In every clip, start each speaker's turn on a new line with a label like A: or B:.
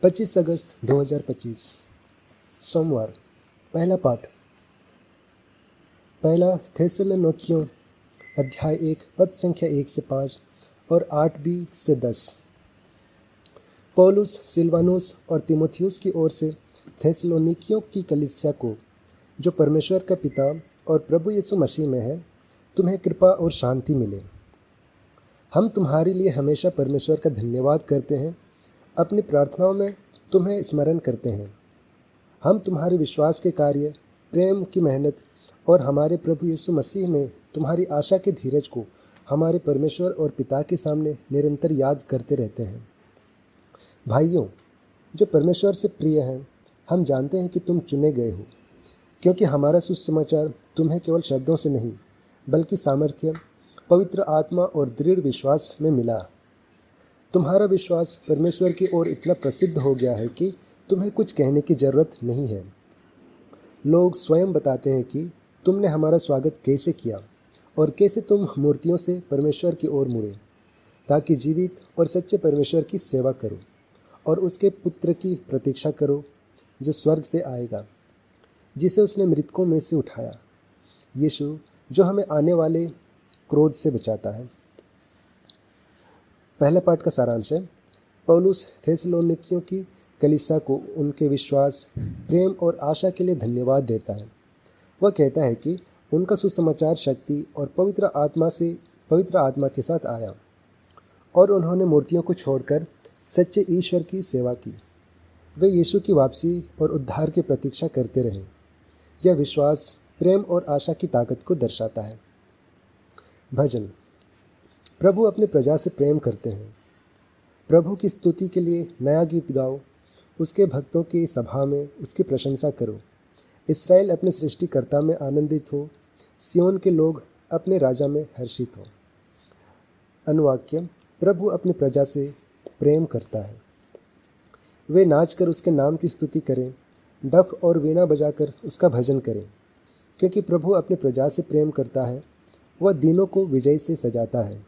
A: 25 अगस्त 2025 सोमवार। पहला पाठ। पहला थेसलोनिकियों अध्याय 1 पद संख्या 1 से 5 और 8b से 10। पौलुस, सिलवानुस और तीमुथियुस की ओर से थेसलोनिकियों की कलीसिया को, जो परमेश्वर का पिता और प्रभु यीशु मसीह में है, तुम्हें कृपा और शांति मिले। हम तुम्हारे लिए हमेशा परमेश्वर का धन्यवाद करते हैं, अपनी प्रार्थनाओं में तुम्हें स्मरण करते हैं। हम तुम्हारे विश्वास के कार्य, प्रेम की मेहनत और हमारे प्रभु यीशु मसीह में तुम्हारी आशा के धीरज को हमारे परमेश्वर और पिता के सामने निरंतर याद करते रहते हैं। भाइयों, जो परमेश्वर से प्रिय हैं, हम जानते हैं कि तुम चुने गए हो, क्योंकि हमारा सुसमाचार तुम्हें केवल शब्दों से नहीं बल्कि सामर्थ्य, पवित्र आत्मा और दृढ़ विश्वास में मिला। तुम्हारा विश्वास परमेश्वर की ओर इतना प्रसिद्ध हो गया है कि तुम्हें कुछ कहने की ज़रूरत नहीं है। लोग स्वयं बताते हैं कि तुमने हमारा स्वागत कैसे किया और कैसे तुम मूर्तियों से परमेश्वर की ओर मुड़े, ताकि जीवित और सच्चे परमेश्वर की सेवा करो और उसके पुत्र की प्रतीक्षा करो, जो स्वर्ग से आएगा, जिसे उसने मृतकों में से उठाया, यीशु, जो हमें आने वाले क्रोध से बचाता है। पहला पाठ का सारांश है। पौलुस थेसलोनिकियों की कलीसिया को उनके विश्वास, प्रेम और आशा के लिए धन्यवाद देता है। वह कहता है कि उनका सुसमाचार शक्ति और पवित्र आत्मा के साथ आया और उन्होंने मूर्तियों को छोड़कर सच्चे ईश्वर की सेवा की। वे यीशु की वापसी और उद्धार की प्रतीक्षा करते रहे। यह विश्वास, प्रेम और आशा की ताकत को दर्शाता है। भजन। प्रभु अपनी प्रजा से प्रेम करते हैं। प्रभु की स्तुति के लिए नया गीत गाओ, उसके भक्तों की सभा में उसकी प्रशंसा करो। इस्राएल अपने सृष्टिकर्ता में आनंदित हो, सियोन के लोग अपने राजा में हर्षित हो। अनुवाक्य। प्रभु अपनी प्रजा से प्रेम करता है। वे नाचकर उसके नाम की स्तुति करें, डफ और वीणा बजाकर उसका भजन करें, क्योंकि प्रभु अपनी प्रजा से प्रेम करता है। वह दीनों को विजय से सजाता है।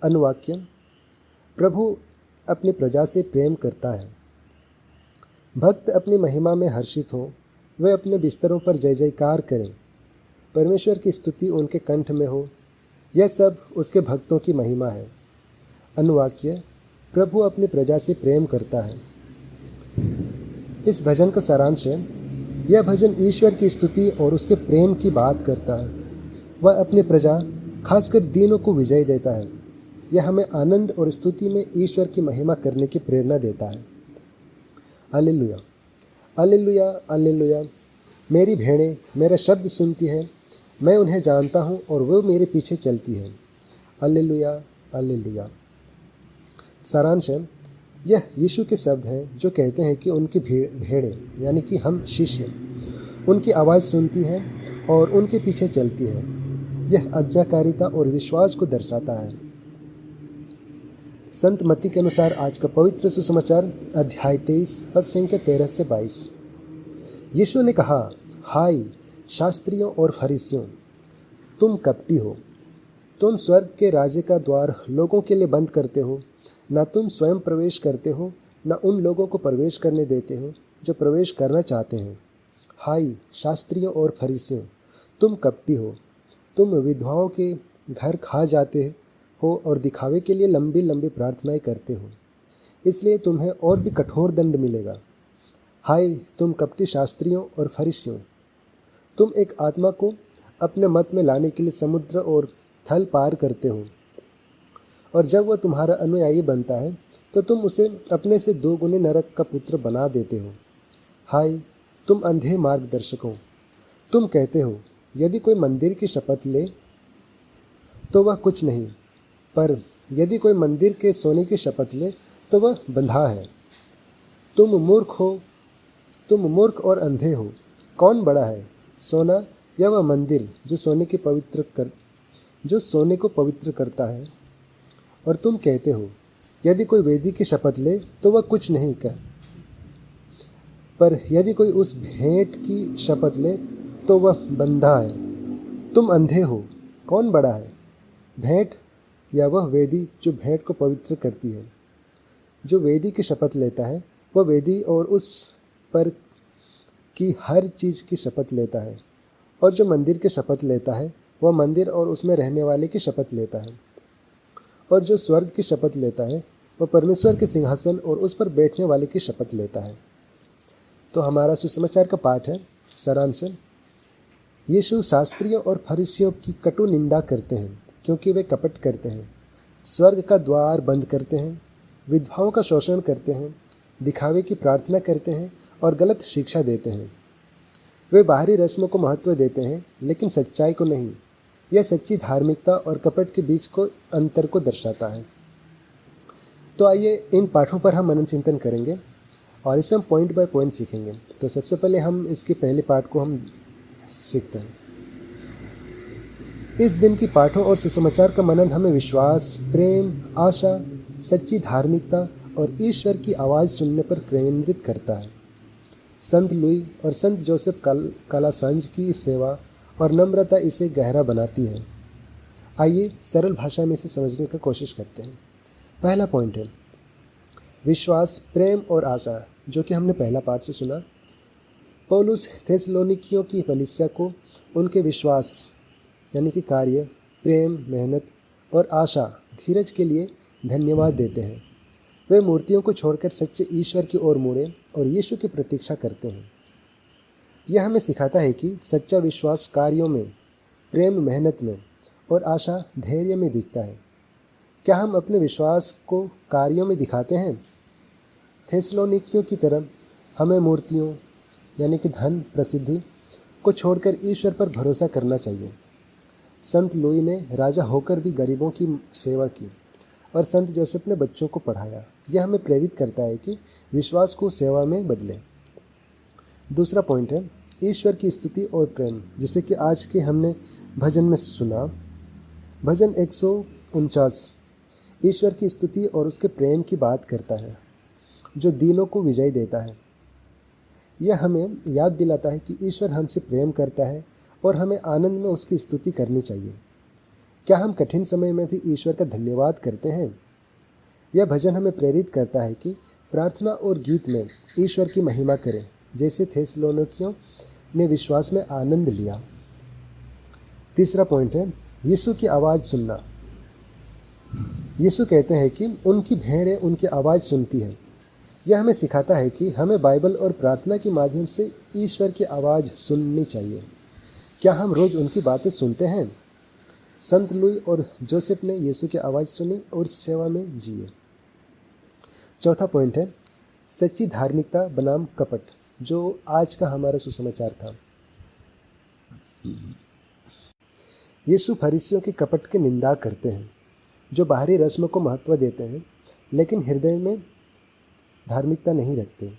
A: अनुवाक्य। प्रभु अपनी प्रजा से प्रेम करता है। भक्त अपनी महिमा में हर्षित हों, वे अपने बिस्तरों पर जय जयकार करें। परमेश्वर की स्तुति उनके कंठ में हो, यह सब उसके भक्तों की महिमा है। अनुवाक्य। प्रभु अपनी प्रजा से प्रेम करता है। इस भजन का सारांश है। यह भजन ईश्वर की स्तुति और उसके प्रेम की बात करता है। वह अपनी प्रजा, खासकर दीनों को विजय देता है। यह हमें आनंद और स्तुति में ईश्वर की महिमा करने की प्रेरणा देता है। Hallelujah, hallelujah, hallelujah. मेरी भेड़ें मेरा शब्द सुनती हैं, मैं उन्हें जानता हूँ और वो मेरे पीछे चलती हैं। Hallelujah, hallelujah. सारांश है। यह यीशु के शब्द हैं जो कहते हैं कि उनकी भेड़ें यानी कि हम शिष्य उनकी आवाज़ सुनती हैं और उनके पीछे चलती है। यह आज्ञाकारिता और विश्वास को दर्शाता है। संत मत्ती के अनुसार आज का पवित्र सुसमाचार अध्याय 23 पद संख्या 13 से 22। यीशु ने कहा, हाय शास्त्रियों और फरीसियों, तुम कपटी हो। तुम स्वर्ग के राज्य का द्वार लोगों के लिए बंद करते हो। न तुम स्वयं प्रवेश करते हो, न उन लोगों को प्रवेश करने देते हो जो प्रवेश करना चाहते हैं। हाय शास्त्रियों और फरीसियों, तुम कपटी हो। तुम विधवाओं के घर खा जाते हो और दिखावे के लिए लंबी लंबी प्रार्थनाएं करते हो, इसलिए तुम्हें और भी कठोर दंड मिलेगा। हाय तुम कपटी शास्त्रियों और फरीसियों, तुम एक आत्मा को अपने मत में लाने के लिए समुद्र और थल पार करते हो, और जब वह तुम्हारा अनुयायी बनता है तो तुम उसे अपने से 2 गुने नरक का पुत्र बना देते हो। हाय तुम अंधे मार्गदर्शकों, तुम कहते हो यदि कोई मंदिर की शपथ ले तो वह कुछ नहीं, पर यदि कोई मंदिर के सोने की शपथ ले तो वह बंधा है। तुम मूर्ख और अंधे हो। कौन बड़ा है, सोना या वह मंदिर जो सोने को पवित्र करता है? और तुम कहते हो यदि कोई वेदी की शपथ ले तो वह कुछ नहीं कर, पर यदि कोई उस भेंट की शपथ ले तो वह बंधा है। तुम अंधे हो। कौन बड़ा है, भेंट या वह वेदी जो भेंट को पवित्र करती है? जो वेदी की शपथ लेता है वह वेदी और उस पर की हर चीज़ की शपथ लेता है, और जो मंदिर की शपथ लेता है वह मंदिर और उसमें रहने वाले की शपथ लेता है, और जो स्वर्ग की शपथ लेता है वह परमेश्वर के सिंहासन और उस पर बैठने वाले की शपथ लेता है। तो हमारा सुसमाचार का पाठ है सारांश। यीशु शास्त्रियों और फरीसियों की कटु निंदा करते हैं क्योंकि वे कपट करते हैं, स्वर्ग का द्वार बंद करते हैं, विधवाओं का शोषण करते हैं, दिखावे की प्रार्थना करते हैं और गलत शिक्षा देते हैं। वे बाहरी रस्मों को महत्व देते हैं लेकिन सच्चाई को नहीं। यह सच्ची धार्मिकता और कपट के बीच को अंतर को दर्शाता है। तो आइए इन पाठों पर हम मनन चिंतन करेंगे और इसे हम पॉइंट बाय पॉइंट सीखेंगे। तो सबसे पहले हम इसके पहले पाठ को हम सीखते हैं। इस दिन की पाठों और सुसमाचार का मनन हमें विश्वास, प्रेम, आशा, सच्ची धार्मिकता और ईश्वर की आवाज़ सुनने पर केंद्रित करता है। संत लुई और संत जोसेफ कालासांज की सेवा और नम्रता इसे गहरा बनाती है। आइए सरल भाषा में इसे समझने की कोशिश करते हैं। पहला पॉइंट है विश्वास, प्रेम और आशा, जो कि हमने पहला पाठ से सुना। पौलुस थेसलोनिकियों की कलीसिया को उनके विश्वास यानी कि कार्य, प्रेम, मेहनत और आशा, धीरज के लिए धन्यवाद देते हैं। वे मूर्तियों को छोड़कर सच्चे ईश्वर की ओर मुड़े और यीशु की प्रतीक्षा करते हैं। यह हमें सिखाता है कि सच्चा विश्वास कार्यों में, प्रेम मेहनत में और आशा धैर्य में दिखता है। क्या हम अपने विश्वास को कार्यों में दिखाते हैं? थेसलोनिकियों की तरह हमें मूर्तियों यानी कि धन, प्रसिद्धि को छोड़कर ईश्वर पर भरोसा करना चाहिए। संत लुई ने राजा होकर भी गरीबों की सेवा की और संत जोसेफ ने बच्चों को पढ़ाया। यह हमें प्रेरित करता है कि विश्वास को सेवा में बदलें। दूसरा पॉइंट है ईश्वर की स्तुति और प्रेम, जिसे कि आज के हमने भजन में सुना। भजन 149 ईश्वर की स्तुति और उसके प्रेम की बात करता है, जो दीनों को विजय देता है। यह हमें याद दिलाता है कि ईश्वर हमसे प्रेम करता है और हमें आनंद में उसकी स्तुति करनी चाहिए। क्या हम कठिन समय में भी ईश्वर का धन्यवाद करते हैं? यह भजन हमें प्रेरित करता है कि प्रार्थना और गीत में ईश्वर की महिमा करें, जैसे थेसलोनिकियों ने विश्वास में आनंद लिया। तीसरा पॉइंट है यीशु की आवाज़ सुनना। यीशु कहते हैं कि उनकी भेड़ें उनकी आवाज़ सुनती है। यह हमें सिखाता है कि हमें बाइबल और प्रार्थना के माध्यम से ईश्वर की आवाज़ सुननी चाहिए। क्या हम रोज़ उनकी बातें सुनते हैं? संत लुई और जोसेफ ने यीशु की आवाज़ सुनी और सेवा में जिए। चौथा पॉइंट है सच्ची धार्मिकता बनाम कपट, जो आज का हमारा सुसमाचार था। यीशु फरीसियों के कपट की निंदा करते हैं, जो बाहरी रस्म को महत्व देते हैं लेकिन हृदय में धार्मिकता नहीं रखते।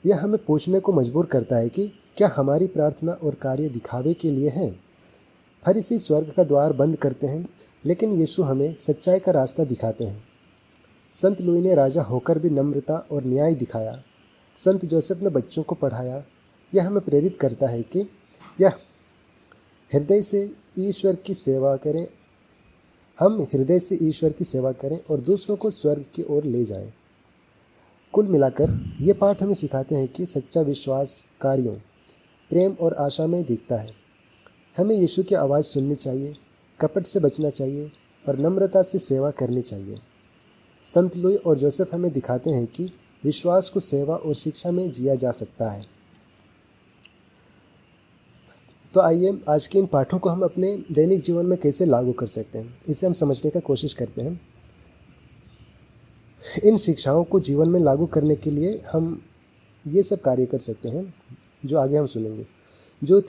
A: यह हमें पूछने को मजबूर करता है कि क्या हमारी प्रार्थना और कार्य दिखावे के लिए हैं? फरीसी स्वर्ग का द्वार बंद करते हैं लेकिन यीशु हमें सच्चाई का रास्ता दिखाते हैं। संत लुई ने राजा होकर भी नम्रता और न्याय दिखाया। संत जोसेफ ने बच्चों को पढ़ाया। यह हमें प्रेरित करता है कि यह हृदय से ईश्वर की सेवा करें। हम हृदय से ईश्वर की सेवा करें और दूसरों को स्वर्ग की ओर ले जाएं। कुल मिलाकर ये पाठ हमें सिखाते हैं कि सच्चा विश्वास कार्यों, प्रेम और आशा में दिखता है। हमें यीशु की आवाज़ सुननी चाहिए, कपट से बचना चाहिए और नम्रता से सेवा करनी चाहिए। संत लुई और जोसेफ हमें दिखाते हैं कि विश्वास को सेवा और शिक्षा में जिया जा सकता है। तो आइए आज के इन पाठों को हम अपने दैनिक जीवन में कैसे लागू कर सकते हैं, इसे हम समझने का कोशिश करते हैं। इन शिक्षाओं को जीवन में लागू करने के लिए हम ये सब कार्य कर सकते हैं जो आगे हम सुनेंगे, जो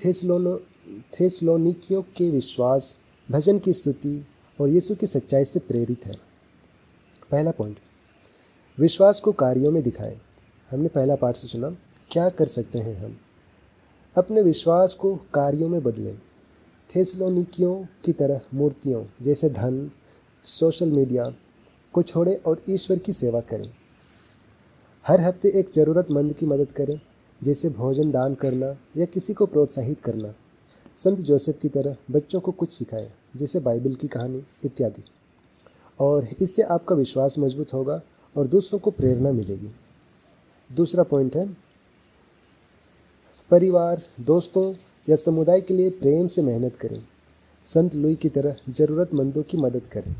A: थेसलोनिकियों के विश्वास, भजन की स्तुति और यीशु की सच्चाई से प्रेरित है। पहला पॉइंट विश्वास को कार्यों में दिखाएं। हमने पहला पाठ से सुना। क्या कर सकते हैं हम? अपने विश्वास को कार्यों में बदलें। थेसलोनिकियों की तरह मूर्तियों जैसे धन, सोशल मीडिया को छोड़ें और ईश्वर की सेवा करें। हर हफ्ते एक ज़रूरतमंद की मदद करें, जैसे भोजन दान करना या किसी को प्रोत्साहित करना। संत जोसेफ की तरह बच्चों को कुछ सिखाएं, जैसे बाइबल की कहानी इत्यादि। और इससे आपका विश्वास मजबूत होगा और दूसरों को प्रेरणा मिलेगी। दूसरा पॉइंट है, परिवार, दोस्तों या समुदाय के लिए प्रेम से मेहनत करें। संत लुई की तरह ज़रूरतमंदों की मदद करें।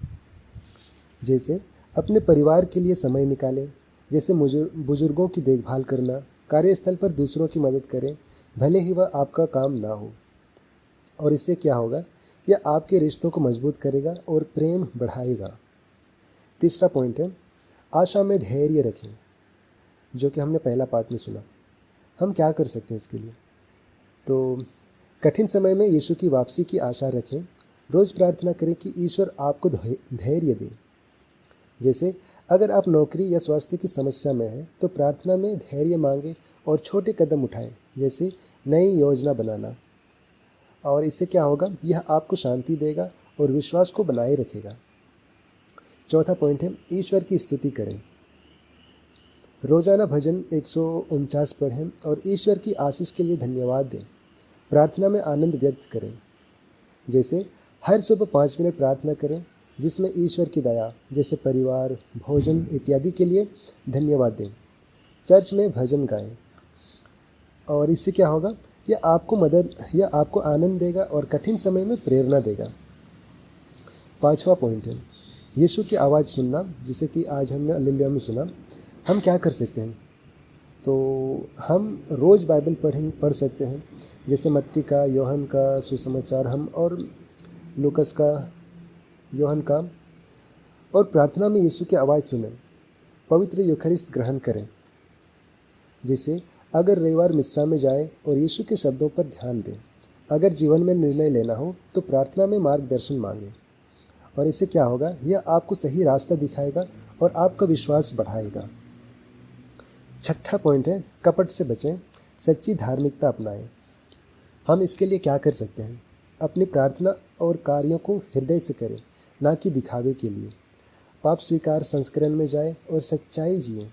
A: जैसे अपने परिवार के लिए समय निकालें, जैसे बुजुर्गों की देखभाल करना, कार्यस्थल पर दूसरों की मदद करें, भले ही वह आपका काम ना हो। और इससे क्या होगा, यह आपके रिश्तों को मजबूत करेगा और प्रेम बढ़ाएगा। तीसरा पॉइंट है, आशा में धैर्य रखें, जो कि हमने पहला पार्ट में सुना। हम क्या कर सकते हैं इसके लिए? तो कठिन समय में यीशु की वापसी की आशा रखें। रोज़ प्रार्थना करें कि ईश्वर आपको धैर्य दे। जैसे अगर आप नौकरी या स्वास्थ्य की समस्या में हैं तो प्रार्थना में धैर्य मांगें और छोटे कदम उठाएं, जैसे नई योजना बनाना। और इससे क्या होगा, यह आपको शांति देगा और विश्वास को बनाए रखेगा। चौथा पॉइंट है, ईश्वर की स्तुति करें। रोजाना भजन 149 पढ़ें और ईश्वर की आशीष के लिए धन्यवाद दें। प्रार्थना में आनंद व्यक्त करें। जैसे हर सुबह 5 मिनट प्रार्थना करें, जिसमें ईश्वर की दया, जैसे परिवार, भोजन इत्यादि के लिए धन्यवाद दें। चर्च में भजन गाएं और इससे क्या होगा, यह आपको आनंद देगा और कठिन समय में प्रेरणा देगा। पांचवा पॉइंट है, यीशु की आवाज़ सुनना, जिसे कि आज हमने हालेलुया में सुना। हम क्या कर सकते हैं? तो हम रोज़ बाइबल पढ़ सकते हैं, जैसे मत्ती का, योहन का सुसमाचार हम और लूकस का, योहन का। और प्रार्थना में यीशु की आवाज़ सुनें। पवित्र यूखरिस्त ग्रहण करें। जैसे अगर रविवार मिस्सा में जाए और यीशु के शब्दों पर ध्यान दें। अगर जीवन में निर्णय लेना हो तो प्रार्थना में मार्गदर्शन मांगें। और इससे क्या होगा, यह आपको सही रास्ता दिखाएगा और आपका विश्वास बढ़ाएगा। छठा पॉइंट है, कपट से बचें, सच्ची धार्मिकता अपनाएं। हम इसके लिए क्या कर सकते हैं? अपनी प्रार्थना और कार्यों को हृदय से करें, ना कि दिखावे के लिए। पाप स्वीकार संस्करण में जाएं और सच्चाई जिएं।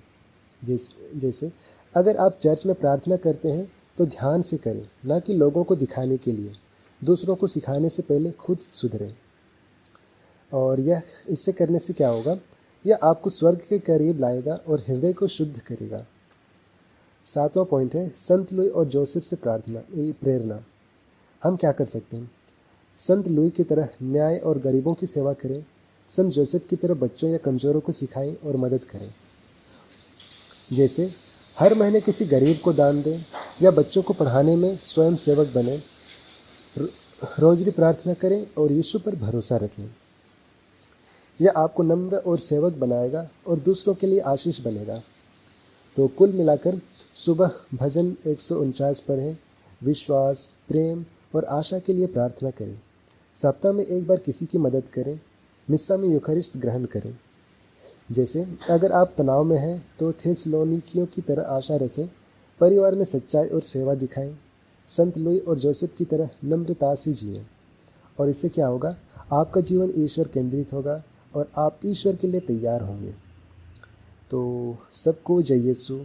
A: जैसे अगर आप चर्च में प्रार्थना करते हैं तो ध्यान से करें, ना कि लोगों को दिखाने के लिए। दूसरों को सिखाने से पहले खुद सुधरें। और इससे करने से क्या होगा, यह आपको स्वर्ग के करीब लाएगा और हृदय को शुद्ध करेगा। सातवां पॉइंट है, संत लुई और जोसेफ से प्रेरणा। हम क्या कर सकते हैं? संत लुई की तरह न्याय और गरीबों की सेवा करें। संत जोसेफ की तरह बच्चों या कमज़ोरों को सिखाएं और मदद करें। जैसे हर महीने किसी गरीब को दान दें या बच्चों को पढ़ाने में स्वयं सेवक बने। रोज़री प्रार्थना करें और यीशु पर भरोसा रखें। यह आपको नम्र और सेवक बनाएगा और दूसरों के लिए आशीष बनेगा। तो कुल मिलाकर सुबह भजन 149 पढ़ें, विश्वास, प्रेम और आशा के लिए प्रार्थना करें। सप्ताह में एक बार किसी की मदद करें। मिस्सा में यूखरिस्त ग्रहण करें। जैसे अगर आप तनाव में हैं तो थेसलोनिकियों की तरह आशा रखें। परिवार में सच्चाई और सेवा दिखाएं। संत लुई और जोसेफ की तरह नम्रता से जिएं। और इससे क्या होगा, आपका जीवन ईश्वर केंद्रित होगा और आप ईश्वर के लिए तैयार होंगे। तो सबको जय यीशु।